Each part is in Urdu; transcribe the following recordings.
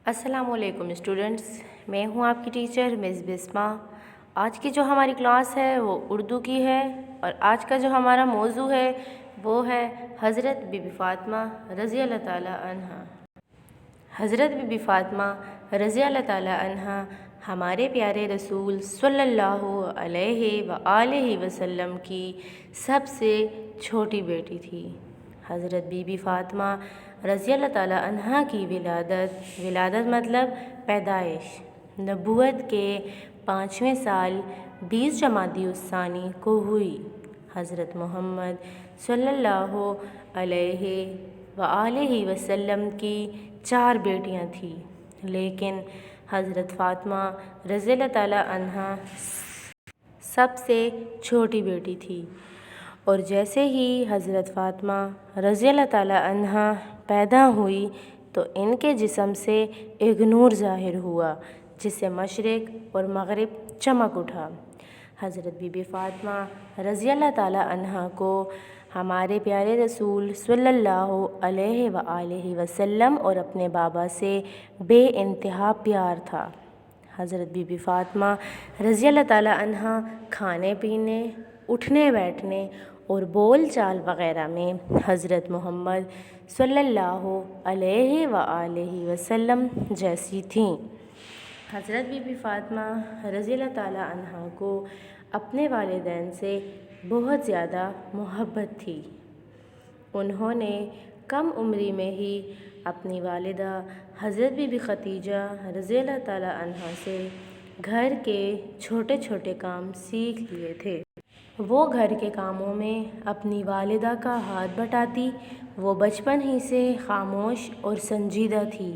السلام علیکم اسٹوڈنٹس، میں ہوں آپ کی ٹیچر مس بسمہ۔ آج کی جو ہماری کلاس ہے وہ اردو کی ہے، اور آج کا جو ہمارا موضوع ہے وہ ہے حضرت بی بی فاطمہ رضی اللہ تعالیٰ عنہا۔ حضرت بی بی فاطمہ رضی اللہ تعالیٰ عنہا ہمارے پیارے رسول صلی اللہ علیہ وآلہ وسلم کی سب سے چھوٹی بیٹی تھی۔ حضرت بی بی فاطمہ رضی اللہ تعالیٰ عنہا کی ولادت مطلب پیدائش نبوت کے 5ویں سال 20 جمادی الثانی کو ہوئی۔ حضرت محمد صلی اللہ علیہ وآلہ وسلم کی 4 بیٹیاں تھیں، لیکن حضرت فاطمہ رضی اللہ تعالیٰ عنہا سب سے چھوٹی بیٹی تھی، اور جیسے ہی حضرت فاطمہ رضی اللہ تعالیٰ عنہا پیدا ہوئی تو ان کے جسم سے ایک نور ظاہر ہوا جس سے مشرق اور مغرب چمک اٹھا۔ حضرت بی بی فاطمہ رضی اللہ تعالیٰ عنہا کو ہمارے پیارے رسول صلی اللہ علیہ وآلہ وسلم اور اپنے بابا سے بے انتہا پیار تھا۔ حضرت بی بی فاطمہ رضی اللہ تعالیٰ عنہا کھانے پینے، اٹھنے بیٹھنے اور بول چال وغیرہ میں حضرت محمد صلی اللہ علیہ وآلہ وسلم جیسی تھیں۔ حضرت بی بی فاطمہ رضی اللہ تعالیٰ عنہا کو اپنے والدین سے بہت زیادہ محبت تھی۔ انہوں نے کم عمری میں ہی اپنی والدہ حضرت بی بی خدیجہ رضی اللہ تعالیٰ عنہا سے گھر کے چھوٹے چھوٹے کام سیکھ لیے تھے۔ وہ گھر کے کاموں میں اپنی والدہ کا ہاتھ بٹاتی۔ وہ بچپن ہی سے خاموش اور سنجیدہ تھی۔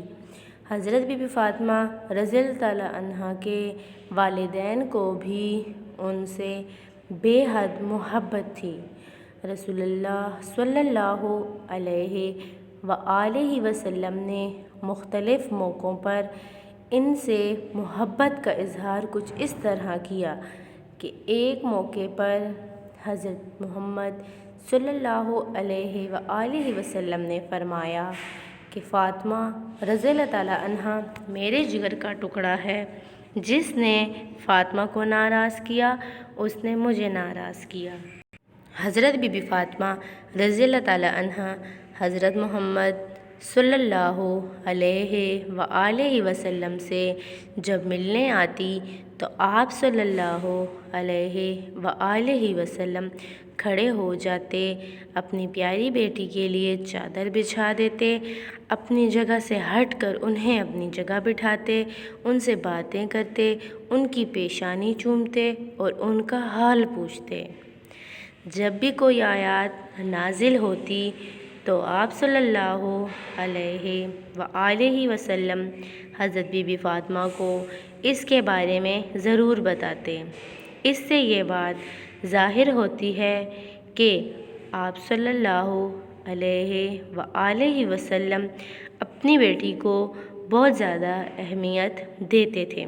حضرت بی بی فاطمہ رضی اللہ تعالیٰ عنہا کے والدین کو بھی ان سے بے حد محبت تھی۔ رسول اللہ صلی اللہ علیہ وآلہ وسلم نے مختلف موقعوں پر ان سے محبت کا اظہار کچھ اس طرح کیا کہ ایک موقع پر حضرت محمد صلی اللہ علیہ وآلہ وسلم نے فرمایا کہ فاطمہ رضی اللہ تعالیٰ عنہا میرے جگر کا ٹکڑا ہے، جس نے فاطمہ کو ناراض کیا اس نے مجھے ناراض کیا۔ حضرت بی بی فاطمہ رضی اللہ تعالیٰ عنہا حضرت محمد صلی اللہ علیہ وآلہ وسلم سے جب ملنے آتی تو آپ صلی اللہ علیہ وآلہ وسلم کھڑے ہو جاتے، اپنی پیاری بیٹی کے لیے چادر بچھا دیتے، اپنی جگہ سے ہٹ کر انہیں اپنی جگہ بٹھاتے، ان سے باتیں کرتے، ان کی پیشانی چومتے اور ان کا حال پوچھتے۔ جب بھی کوئی آیات نازل ہوتی تو آپ صلی اللہ علیہ وآلہ وسلم حضرت بی بی فاطمہ کو اس کے بارے میں ضرور بتاتے۔ اس سے یہ بات ظاہر ہوتی ہے کہ آپ صلی اللہ علیہ وآلہ وسلم اپنی بیٹی کو بہت زیادہ اہمیت دیتے تھے۔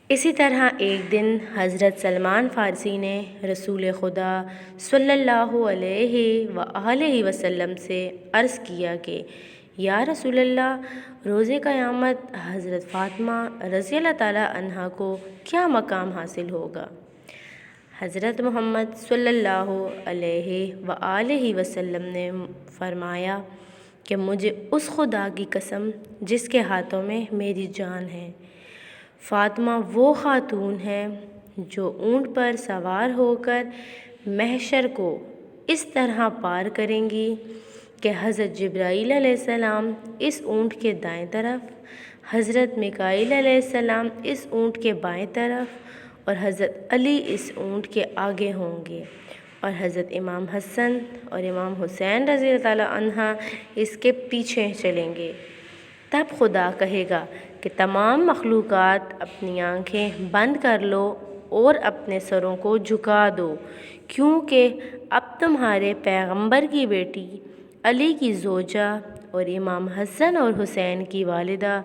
اسی طرح ایک دن حضرت سلمان فارسی نے رسول خدا صلی اللہ علیہ وآلہ وسلم سے عرض کیا کہ یا رسول اللہ، روز قیامت حضرت فاطمہ رضی اللہ تعالیٰ عنہا کو کیا مقام حاصل ہوگا؟ حضرت محمد صلی اللہ علیہ وآلہ وسلم نے فرمایا کہ مجھے اس خدا کی قسم جس کے ہاتھوں میں میری جان ہے، فاطمہ وہ خاتون ہے جو اونٹ پر سوار ہو کر محشر کو اس طرح پار کریں گی کہ حضرت جبرائیل علیہ السلام اس اونٹ کے دائیں طرف، حضرت میکائیل علیہ السلام اس اونٹ کے بائیں طرف اور حضرت علی اس اونٹ کے آگے ہوں گے، اور حضرت امام حسن اور امام حسین رضی اللہ تعالیٰ عنہ اس کے پیچھے چلیں گے۔ تب خدا کہے گا کہ تمام مخلوقات اپنی آنکھیں بند کر لو اور اپنے سروں کو جھکا دو، کیونکہ اب تمہارے پیغمبر کی بیٹی، علی کی زوجہ اور امام حسن اور حسین کی والدہ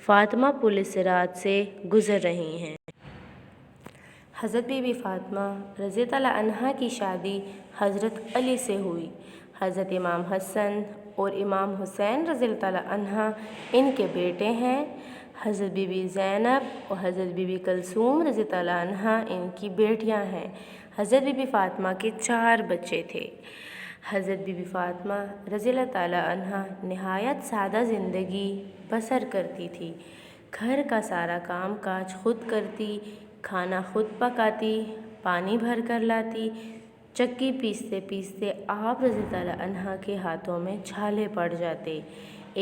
فاطمہ پل صراط سے گزر رہی ہیں۔ حضرت بی بی فاطمہ رضی اللہ عنہا کی شادی حضرت علی سے ہوئی۔ حضرت امام حسن اور امام حسین رضی اللہ تعالیٰ عنہ ان کے بیٹے ہیں۔ حضرت بی بی زینب اور حضرت بی بی کلثوم رضی اللہ تعالیٰ عنہ ان کی بیٹیاں ہیں۔ حضرت بی بی فاطمہ کے 4 بچے تھے۔ حضرت بی بی فاطمہ رضی اللہ تعالیٰ عنہ نہایت سادہ زندگی بسر کرتی تھی۔ گھر کا سارا کام کاج خود کرتی، کھانا خود پکاتی، پانی بھر کر لاتی۔ چکی پیستے پیستے آپ رضی اللہ تعالیٰ عنہ کے ہاتھوں میں چھالے پڑ جاتے۔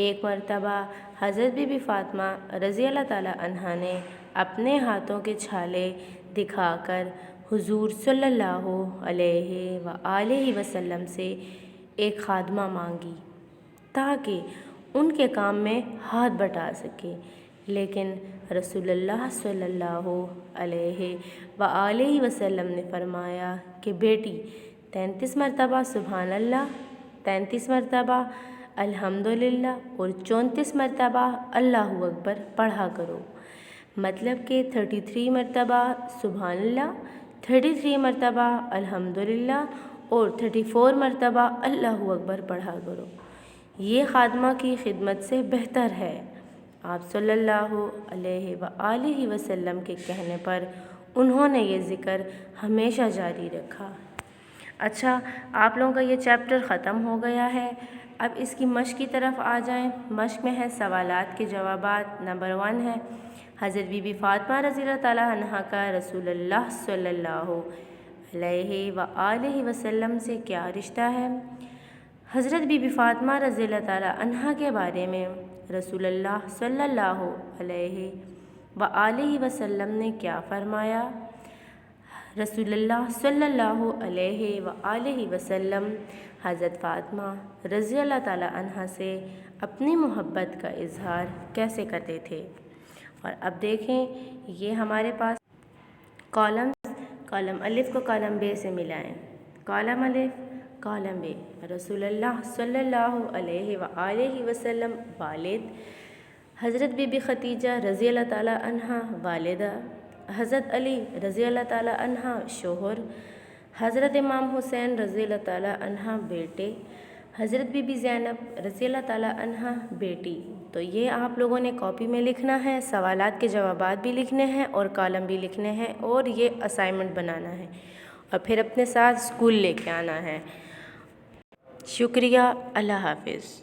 ایک مرتبہ حضرت بی بی فاطمہ رضی اللہ تعالیٰ عنہ نے اپنے ہاتھوں کے چھالے دکھا کر حضور صلی اللہ علیہ وآلہ وسلم سے ایک خادمہ مانگی تاکہ ان کے کام میں ہاتھ بٹا سکے، لیکن رسول اللہ صلی اللہ علیہ وآلہ وسلم نے فرمایا کہ بیٹی 33 مرتبہ سبحان اللہ، 33 مرتبہ الحمدللہ اور 34 مرتبہ اللہ اکبر پڑھا کرو۔ مطلب کہ 33 مرتبہ سبحان اللہ، 33 مرتبہ الحمدللہ اور 34 مرتبہ اللہ اکبر پڑھا کرو۔ یہ خادمہ کی خدمت سے بہتر ہے۔ آپ صلی اللہ علیہ وآلہ وسلم کے کہنے پر انہوں نے یہ ذکر ہمیشہ جاری رکھا۔ اچھا، آپ لوگوں کا یہ چیپٹر ختم ہو گیا ہے۔ اب اس کی مشق کی طرف آ جائیں۔ مشق میں ہے سوالات کے جوابات۔ نمبر 1 ہے حضرت بی بی فاطمہ رضی اللہ تعالیٰ عنہ کا رسول اللہ صلی اللہ علیہ وآلہ وسلم سے کیا رشتہ ہے؟ حضرت بی بی فاطمہ رضی اللہ تعالیٰ عنہ کے بارے میں رسول اللہ صلی اللہ علیہ وآلہ وسلم نے کیا فرمایا؟ رسول اللہ صلی اللہ علیہ وآلہ وسلم حضرت فاطمہ رضی اللہ تعالیٰ عنہ سے اپنی محبت کا اظہار کیسے کرتے تھے؟ اور اب دیکھیں یہ ہمارے پاس کالم الف کو کالم ب سے ملائیں۔ کالم الف، کالم ب، رسول اللہ صلی اللہ علیہ وآلہ وسلم والد، حضرت بی بی خدیجہ رضی اللہ تعالیٰ عنہ والدہ، حضرت علی رضی اللہ تعالیٰ عنہ شوہر، حضرت امام حسین رضی اللہ تعالیٰ عنہ بیٹے، حضرت بی بی زینب رضی اللہ تعالیٰ عنہ بیٹی۔ تو یہ آپ لوگوں نے کاپی میں لکھنا ہے، سوالات کے جوابات بھی لکھنے ہیں اور کالم بھی لکھنے ہیں اور یہ اسائنمنٹ بنانا ہے اور پھر اپنے ساتھ اسکول لے کے آنا ہے۔ شکریہ، اللہ حافظ۔